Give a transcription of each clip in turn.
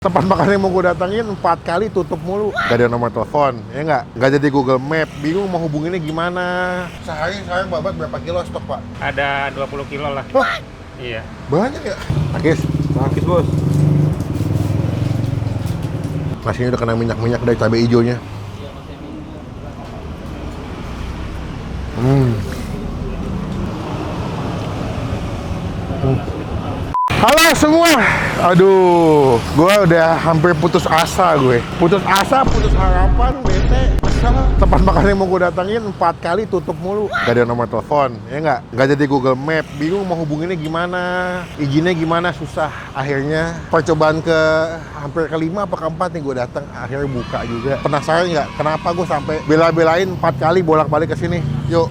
Tempat makan yang mau gue datangin 4 kali tutup mulu. Gak ada nomor telepon, ya nggak jadi Google Map. Bingung mau hubunginnya gimana. Sehari sekarang babat berapa kilo stok, Pak? Ada 20 kilo lah. Wah, Iya. banyak ya? Pakis, bos. Nasinya udah kena minyak-minyak dari cabai hijaunya. Halo semua, aduh, gue udah hampir putus asa putus harapan, bete. Masalah tempat makan yang mau gue datangin 4 kali tutup mulu. Gak ada nomor telepon, ya nggak jadi Google Map. Bingung mau hubunginnya gimana, izinnya gimana, susah. Akhirnya percobaan hampir kelima apa keempat nih gue datang, akhirnya buka juga. Penasaran nggak kenapa gue sampai bela-belain 4 kali bolak-balik ke sini? Yuk.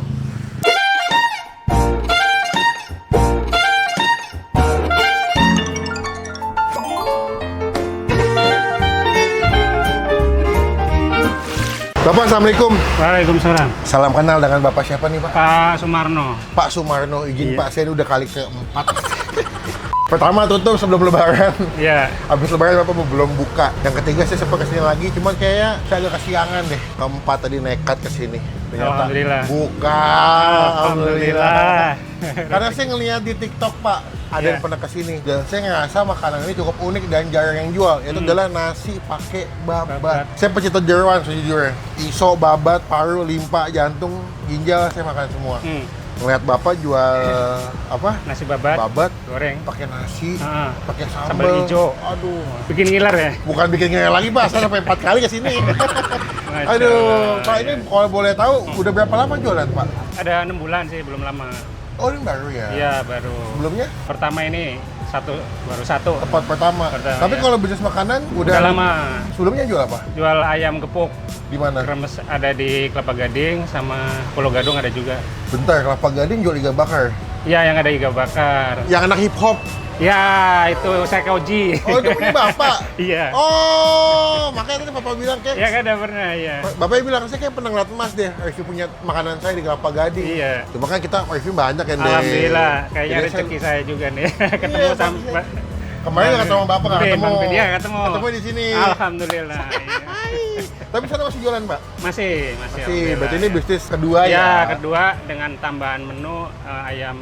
Bapak, Assalamualaikum. Waalaikumsalam. Salam kenal dengan Bapak siapa nih, Pak? Pak Sumarno. Pak Sumarno, izin Iya. Pak, saya ini udah kali keempat. Pertama tutup sebelum lebaran. Iya. Habis lebaran Bapak belum buka. Yang ketiga saya sempat kesini lagi, cuman kayaknya saya agak kesiangan deh. Keempat tadi nekat kesini. Ternyata Alhamdulillah. buka. Alhamdulillah. Karena saya ngeliat di TikTok, Pak, ada yang Iya. pernah kesini. Dan saya ngerasa makanan ini cukup unik dan jarang yang jual. Itu adalah nasi pakai babat. Saya pecinta jeroan sejujurnya. Iso, babat, paru, limpa, jantung, ginjal saya makan semua. Ngeliat Bapak jual apa? Nasi babat, Babat goreng, pakai nasi, Ah, pakai sambal sambal hijau. Aduh. Bikin ngiler ya? Bukan bikin ngeyel lagi, Pak. Saya sampai 4 kali ke sini. Masya Aduh, Allah. Pak, ini kalau boleh tahu udah berapa lama jualan, Pak? Ada 6 bulan sih, belum lama. Oh, ini baru ya? Iya, baru. Sebelumnya Pertama ini baru satu. tempat pertama. Pertama, Tapi ya. kalau bisnis makanan Udah lama. Sebelumnya jual apa? Jual ayam gepuk, Di mana? kremes ada di Kelapa Gading sama Pulau Gadung ada juga. Bentar, Kelapa Gading jual iga bakar. Iya, yang ada iga bakar. Yang anak hip hop. Ya, itu saya Koji. Oh, itu punya Bapak. Iya. Oh, makanya tadi Bapak bilang kayak Ya kan udah pernah, ya. Bapaknya bilang, saya kayak pernah ngeliat Mas deh review punya makanan saya di Kelapa Gading. Iya. Cuma kan kita review banyak kan deh. Alhamdulillah, kayaknya Jadi rezeki saya juga nih. Ketemu Iya, sama maksudnya. Kemarin nggak ketemu Bapak, nggak Bang ketemu. Bedi, ya, ketemu. Ketemu di sini. Alhamdulillah. Iya. Tapi sana masih jualan, Pak? Masih. Masih, berarti ini alhamdulillah, ya. bisnis kedua ya? Ya, kedua dengan tambahan menu ayam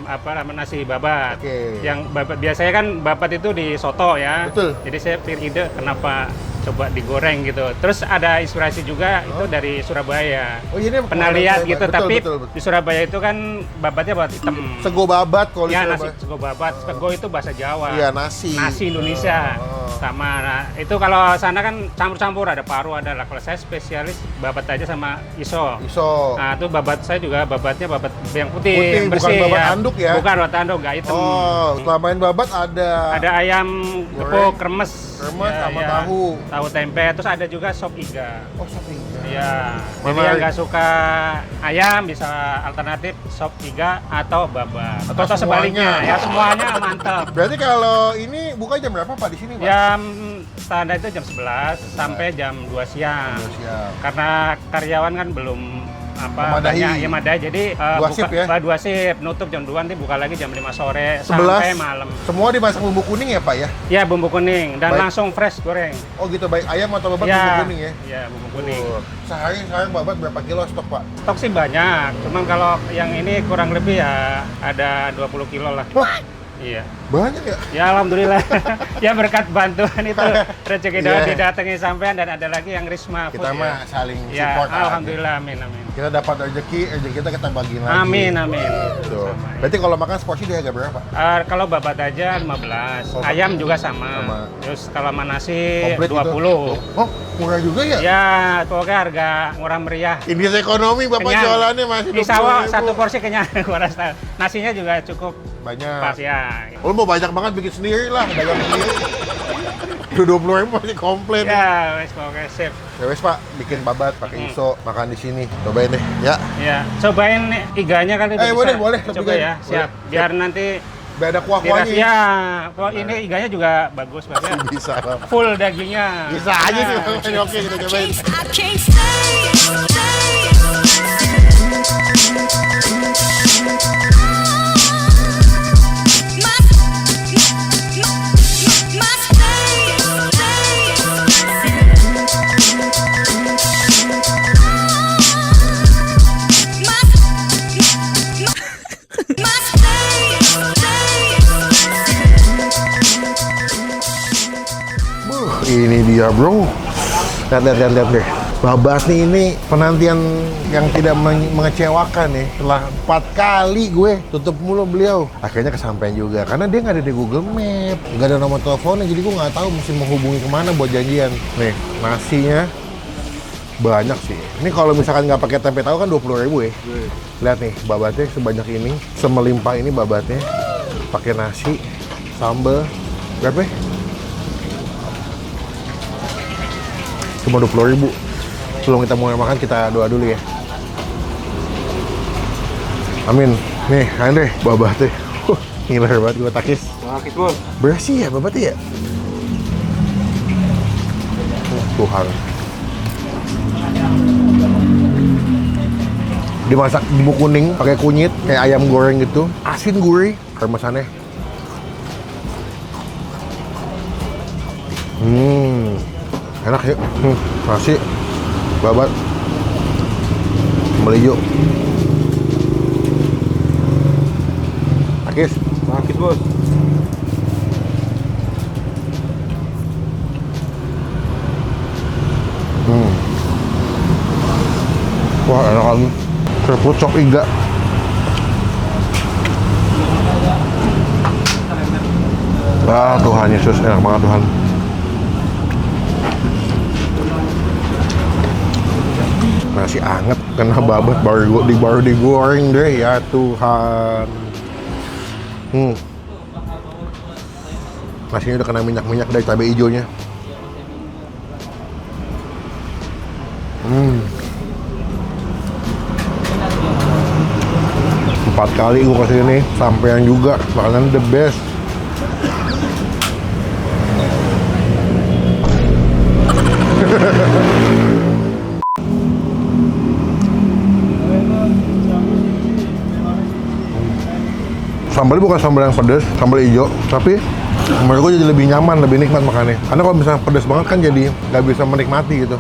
nasi babat. Oke. Yang babat biasanya kan babat itu di soto ya. Betul. Jadi saya pikir ide kenapa coba digoreng gitu. Terus ada inspirasi juga itu dari Surabaya. Oh, ini Pernah lihat gitu, betul, tapi betul. di Surabaya itu kan babatnya babat hitam. Sego babat kalau di Ya, nasi Surabaya. sego babat. Sego itu bahasa Jawa. Iya, nasi. Nasi Indonesia. Oh. Sama, nah, itu kalau sana kan campur-campur, ada paru, ada lah. Kalau saya spesialis babat aja sama iso. Iso. Nah, itu babat saya juga babatnya babat yang putih, Putih, yang bukan bersih. babat anduk ya? Bukan babat anduk, nggak hitam. Oh, setelah main babat ada Ada ayam gepuk, kremes. Kremes sama tahu. Tahu tempe, terus ada juga sop iga. Oh, sapi. Iya. Jadi Menarik. yang nggak suka ayam bisa alternatif sop iga atau babat. Atau Atau sebaliknya, semuanya. ya semuanya mantap. Berarti kalau ini buka jam berapa, Pak, di sini, Pak? Jam standar itu jam 11 sampai jam 2 siang. Siap. Karena karyawan kan belum Memadahi. banyak, ya madai, jadi Dua shift ya? 2 shift, nutup jam 2, nanti buka lagi jam 5 sore 11. sampai malam. Semua dimasak bumbu kuning ya, Pak ya? Ya, bumbu kuning dan Baik. langsung fresh goreng. Oh gitu, baik ayam atau babat Ya, bumbu kuning ya? ya bumbu kuning. Sehari sekarang babat berapa kilo stok, Pak? Stok sih banyak, cuman kalau yang ini kurang lebih ya ada 20 kilo lah. Wah, Iya. banyak ya? Ya alhamdulillah. Ya berkat bantuan itu rezeki Iya. didatangi sampean, dan ada lagi yang Risma Food, Kita ya. mah saling Ya, support aja. alhamdulillah, amin amin. Kita dapat rezeki kita bagiin lagi. Amin amin. Tuh. Sama, ya. Berarti kalau makan seporsi dia harga berapa? Kalau babat aja 15, Oh, ayam juga sama. sama. Terus kalau sama nasi Komplit 20. gitu? Oh, murah juga ya? Ya, pokoknya harga murah meriah. Indeks ekonomi Bapak Kenyang. jualannya masih Di sawah 20.000. satu porsi kenyang. Gua rasa. Nasinya juga cukup Banyak. pas ya. Lu mau banyak banget bikin sendiri lah, dagang sendiri. Udah 20.000 masih komplit. Ya, wes pokoknya sip. Ya wes, Pak, bikin babat pakai iso, makan di sini. Cobain deh, ya. Ya, cobain iganya kali bisa. boleh, Coba lebih ya, kan. siap. Boleh. Biar nanti Biar ada dirasa kuah-kuahnya. ya. Wah, ini iganya juga bagus banget. Bisa. Full dagingnya. Bisa aja nih, Ya. oke kita cobain. I can't stay. My stay. Ini dia bro. Lihat deh. Babas nih, ini penantian yang tidak mengecewakan nih. Setelah 4 kali gue tutup mulu beliau. Akhirnya kesampaian juga, karena dia nggak ada di Google Map, nggak ada nomor teleponnya, jadi gue nggak tahu mesti menghubungi kemana buat janjian. Nih, nasinya banyak sih. Ini kalau misalkan nggak pakai tempe tahu kan 20.000 ya. Lihat nih, babatnya sebanyak ini, semelimpah ini babatnya. Pakai nasi, sambal, berapa ya? Cuma 20.000. Sebelum kita mulai makan, kita doa dulu ya. Amin. Nih, ayo deh, babah teh. Ngiler banget gue takis. Sakit bos. Bersih ya babah teh ya? Tuhan. Dimasak bumbu kuning, pakai kunyit, kayak ayam goreng gitu. Asin gurih, kemasannya. Enak ya. Nasi, babat, sambal hijau. Akis, Sakit bos. Wah enak kan. Serput cok iga. Ah Tuhan Yesus, enak banget Tuhan. Nasi anget kena babat baru digoreng deh ya Tuhan. Nasinya udah kena minyak dari cabai hijaunya. 4 kali gue kesini, sampean juga, makanan the best. Sambalnya bukan sambal yang pedas, sambal hijau, tapi menurut gue jadi lebih nyaman, lebih nikmat makannya. Karena kalau misalnya pedas banget kan jadi nggak bisa menikmati gitu.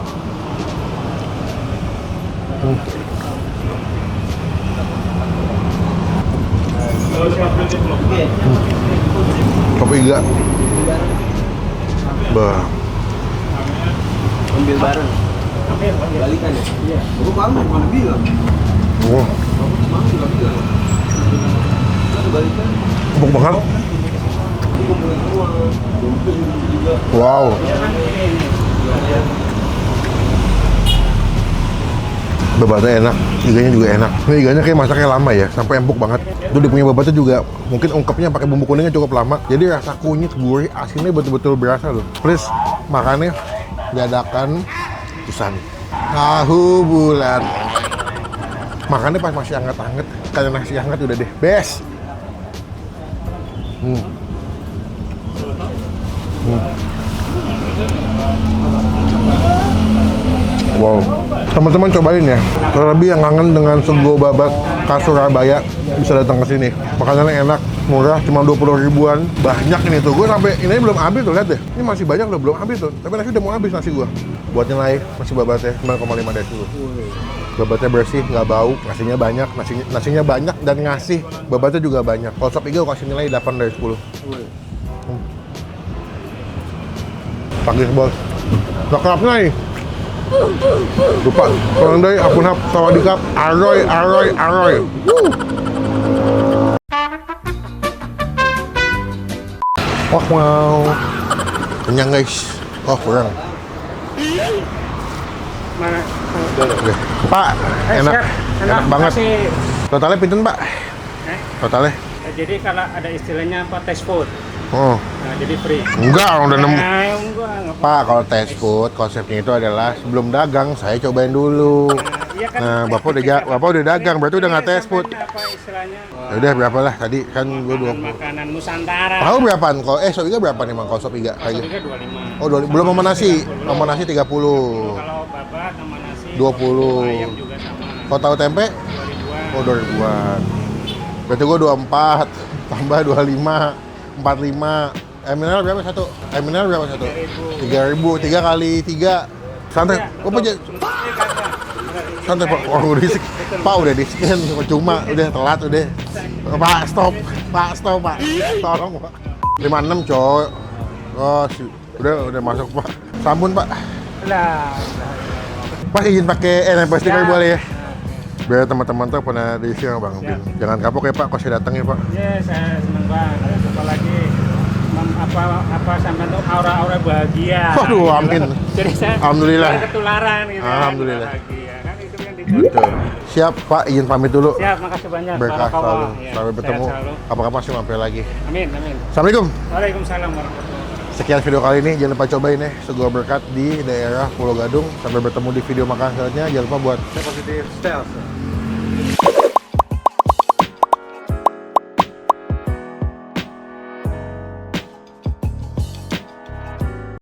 Kopi iga. Bah. Ambil bareng. Balikan ya? Iya. Gue pamit, mana bilang? Oh, Balikan. empuk banget. Wow. Babatnya enak, iganya juga enak. Ini iganya kayak masaknya lama ya, sampai empuk banget. Itu dia punya babatnya juga, mungkin ungkepnya pakai bumbu kuningnya cukup lama. Jadi rasa kunyit, gurih, asinnya betul-betul berasa loh. Please, makannya dadakan pisan. Tahu bulat. Makannya pas masih hangat-hangat, kayak nasi hangat udah deh, best. Wow, teman-teman cobain ya. Terlebih yang kangen dengan sego babat khas Surabaya bisa datang ke sini. Makanannya enak, murah, cuma 20 ribuan. Banyak ini tuh. Gue sampai ini belum habis tuh, lihat deh. Ini masih banyak loh, belum habis tuh. Tapi nasi udah mau habis nasi gue. Buat nilai masih babatnya 9,5 dari 10. Babatnya bersih, nggak bau, nasinya banyak, nasinya banyak dan ngasih. Babatnya juga banyak. Kalau sop iga gue kasih nilai 8 dari 10. Pagi bos. Gak kerapnya nih. Lupa, tolong deh, akun hap, sawadikap, aroy. Wah, wow. Kenyang guys. Oh, kurang. Mana? Oke. Pak, enak banget. Kasih. Totalnya pinten, Pak? Totalnya? Jadi kalau ada istilahnya apa, test food. Oh, Nah, jadi free. enggak, orang udah nemu. Enggak. Pak, kalau test food konsepnya itu adalah sebelum dagang saya cobain dulu. Iya kan? Nah, Bapak udah dagang, berarti udah nggak test food. Apa istilahnya? Ya udah berapa lah tadi kan gue 20. Makanan Nusantara. Tahu berapaan? Kalau sop iga berapa nih, Mang? Kalau sop iga kayak Sop gitu. iga 25. Oh, belum sama nasi. Sama nasi 30. Kalau babat sama nasi 20. ayam juga sama. Kalau tahu tempe? 2 ribuan. Oh, 2 ribuan. Berarti gue 24 tambah 25 45. Mineral berapa satu? Mineral berapa satu? 3.000. 3 kali 3. Santai. Oh, santai Pak. Oh, udah di Pak udah di scan. Cuma udah telat udah. Pak stop. Pak. Tolong Pak. 56 coy. Oh, Udah masuk Pak. Sampun Pak. Lah. Pak izin pakai nempel stiker Ya. boleh ya? Biar teman-teman tahu pernah diisi sama Bang Upin. Jangan kapok ya Pak, kalau saya datang ya Pak. Ya, saya senang banget. Apalagi apa sampai tuh aura-aura bahagia. Waduh, Gitu. amin. Jadi saya Alhamdulillah. saya ketularan gitu. kan, Alhamdulillah. bahagia. Kan itu yang Betul. Siap Pak, izin pamit dulu. Siap, makasih banyak. Berkah Barakallah. selalu. Ya, Sampai bertemu. sehat selalu. Apa-apa sih mampir lagi. Amin, amin. Assalamualaikum. Waalaikumsalam warahmatullahi wabarakatuh. Sekian video kali ini, jangan lupa cobain ya Sego Berkat di daerah Pulau Gadung. Sampai bertemu di video makan selanjutnya. Jangan lupa buat Positive stealth.